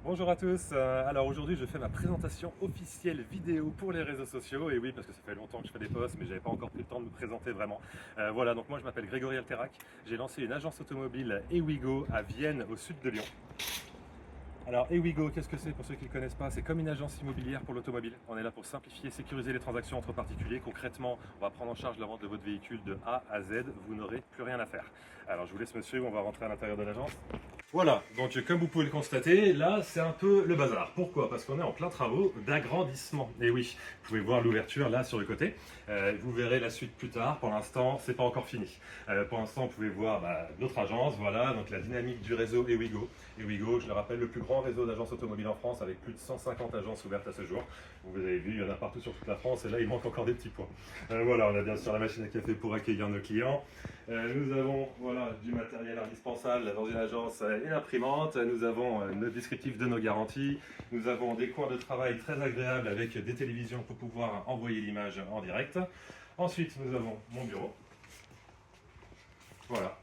Bonjour à tous, alors aujourd'hui je fais ma présentation officielle vidéo pour les réseaux sociaux, et oui parce que ça fait longtemps que je fais des posts mais j'avais pas encore pris le temps de me présenter vraiment. Voilà, donc moi je m'appelle Grégory Alterac, j'ai lancé une agence automobile Ewigo à Vienne au sud de Lyon. Alors Ewigo, qu'est-ce que c'est pour ceux qui ne le connaissent pas? C'est comme une agence immobilière pour l'automobile. On est là pour simplifier et sécuriser les transactions entre particuliers. Concrètement, on va prendre en charge la vente de votre véhicule de A à Z, vous n'aurez plus rien à faire. Alors je vous laisse me suivre, on va rentrer à l'intérieur de l'agence. Voilà, donc comme vous pouvez le constater, là c'est un peu le bazar. Pourquoi? Parce qu'on est en plein travaux d'agrandissement. Et oui, vous pouvez voir l'ouverture là sur le côté. Vous verrez la suite plus tard. Pour l'instant, c'est pas encore fini. Pour l'instant, vous pouvez voir notre agence. Voilà, donc la dynamique du réseau Ewigo. Ewigo, je le rappelle, le plus grand réseau d'agences automobiles en France avec plus de 150 agences ouvertes à ce jour. Vous avez vu, il y en a partout sur toute la France et là il manque encore des petits points. Voilà, on a bien sûr la machine à café pour accueillir nos clients. Nous avons voilà, du matériel indispensable dans une agence, une imprimante. Nous avons le descriptif de nos garanties. Nous avons des coins de travail très agréables avec des télévisions pour pouvoir envoyer l'image en direct. Ensuite, nous avons mon bureau. Voilà.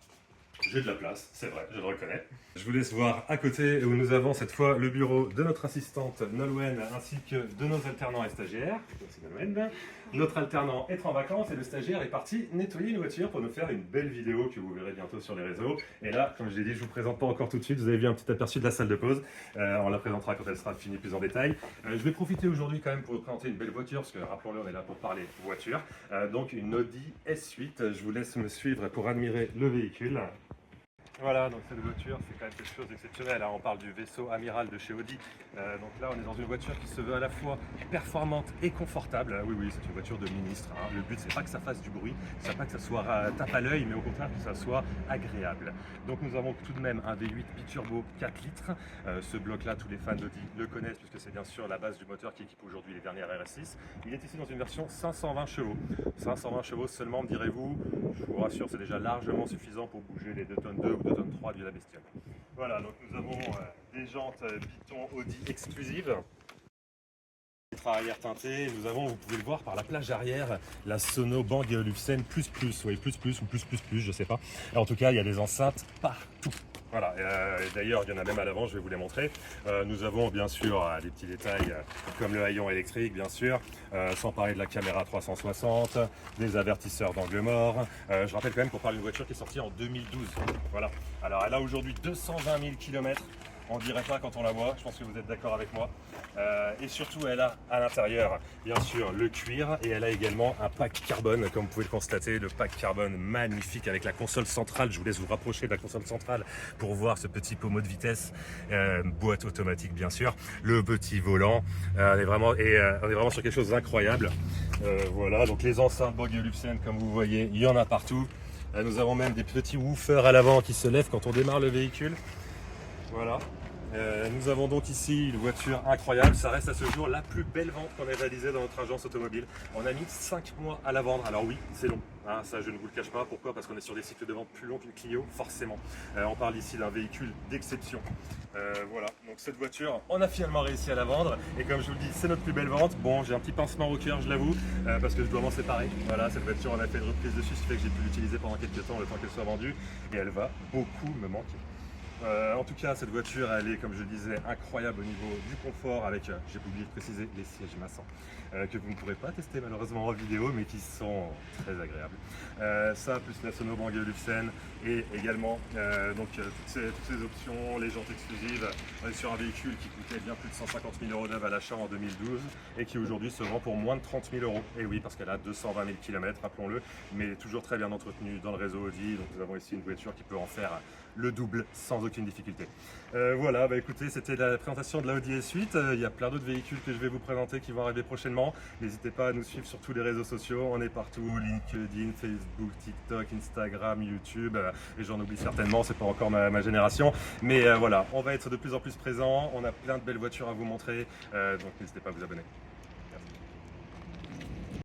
J'ai de la place, c'est vrai, je le reconnais. Je vous laisse voir à côté où nous avons cette fois le bureau de notre assistante Nolwenn ainsi que de nos alternants et stagiaires. Merci Nolwenn. Notre alternant est en vacances et le stagiaire est parti nettoyer une voiture pour nous faire une belle vidéo que vous verrez bientôt sur les réseaux. Et là, comme je l'ai dit, je ne vous présente pas encore tout de suite. Vous avez vu un petit aperçu de la salle de pause. On la présentera quand elle sera finie plus en détail. Je vais profiter aujourd'hui quand même pour vous présenter une belle voiture parce que rappelons-le, on est là pour parler voiture. Donc une Audi S8. Je vous laisse me suivre pour admirer le véhicule. Voilà, donc cette voiture, c'est quand même quelque chose d'exceptionnel. On parle du vaisseau amiral de chez Audi. Donc là, on est dans une voiture qui se veut à la fois performante et confortable. Oui, oui, c'est une voiture de ministre. Le but, c'est pas que ça fasse du bruit, c'est pas que ça soit tape à l'œil, mais au contraire que ça soit agréable. Donc nous avons tout de même un V8 biturbo 4 litres. Ce bloc-là, tous les fans d'Audi le connaissent puisque c'est bien sûr la base du moteur qui équipe aujourd'hui les dernières RS6. Il est ici dans une version 520 chevaux. 520 chevaux seulement, me direz-vous. Je vous rassure, c'est déjà largement suffisant pour bouger les 2 tonnes 2 ou 2 tonnes 3 de la bestiole. Voilà, donc nous avons des jantes Python Audi exclusives. Arrière teinté, nous avons, vous pouvez le voir par la plage arrière, la Sono Bang Olufsen plus, oui, plus, je sais pas. En tout cas, il y a des enceintes partout. Voilà, d'ailleurs, il y en a même à l'avant, je vais vous les montrer. Nous avons bien sûr des petits détails comme le haillon électrique, bien sûr, sans parler de la caméra 360, des avertisseurs d'angle mort. Je rappelle quand même qu'on parle d'une voiture qui est sortie en 2012. Voilà, alors elle a aujourd'hui 220 000 km. On ne dirait pas quand on la voit, je pense que vous êtes d'accord avec moi. Et surtout, elle a à l'intérieur, bien sûr, le cuir et elle a également un pack carbone, comme vous pouvez le constater, le pack carbone magnifique avec la console centrale. Je vous laisse vous rapprocher de la console centrale pour voir ce petit pommeau de vitesse, boîte automatique bien sûr, le petit volant. On est vraiment sur quelque chose d'incroyable. Voilà, donc les enceintes Bang & Olufsen, comme vous voyez, il y en a partout. Nous avons même des petits woofers à l'avant qui se lèvent quand on démarre le véhicule. Voilà. Nous avons donc ici une voiture incroyable, ça reste à ce jour la plus belle vente qu'on ait réalisée dans notre agence automobile. On a mis 5 mois à la vendre, alors oui, c'est long, ça je ne vous le cache pas. Pourquoi? Parce qu'on est sur des cycles de vente plus longs qu'une Clio, forcément. On parle ici d'un véhicule d'exception. Voilà, donc cette voiture, on a finalement réussi à la vendre, et comme je vous le dis, c'est notre plus belle vente. Bon, j'ai un petit pincement au cœur, je l'avoue, parce que je dois m'en séparer. Voilà, cette voiture, on a fait une reprise dessus, ce qui fait que j'ai pu l'utiliser pendant quelques temps, le temps qu'elle soit vendue, et elle va beaucoup me manquer. En tout cas, cette voiture, elle est, comme je disais, incroyable au niveau du confort avec, j'ai oublié de préciser, les sièges massants que vous ne pourrez pas tester malheureusement en vidéo, mais qui sont très agréables. Ça, plus la Sono Bang & Olufsen et également toutes ces options, les jantes exclusives. On est sur un véhicule qui coûtait bien plus de 150 000 € neuf à l'achat en 2012 et qui aujourd'hui se vend pour moins de 30 000 €. Et oui, parce qu'elle a 220 000 km, rappelons-le, mais toujours très bien entretenue dans le réseau Audi. Donc nous avons ici une voiture qui peut en faire le double sans aucune difficulté. Voilà, écoutez, c'était la présentation de la Audi S8. Il y a plein d'autres véhicules que je vais vous présenter qui vont arriver prochainement. N'hésitez pas à nous suivre sur tous les réseaux sociaux. On est partout, LinkedIn, Facebook, TikTok, Instagram, YouTube. Et j'en oublie certainement, c'est pas encore ma génération. Mais voilà, on va être de plus en plus présents. On a plein de belles voitures à vous montrer. Donc n'hésitez pas à vous abonner.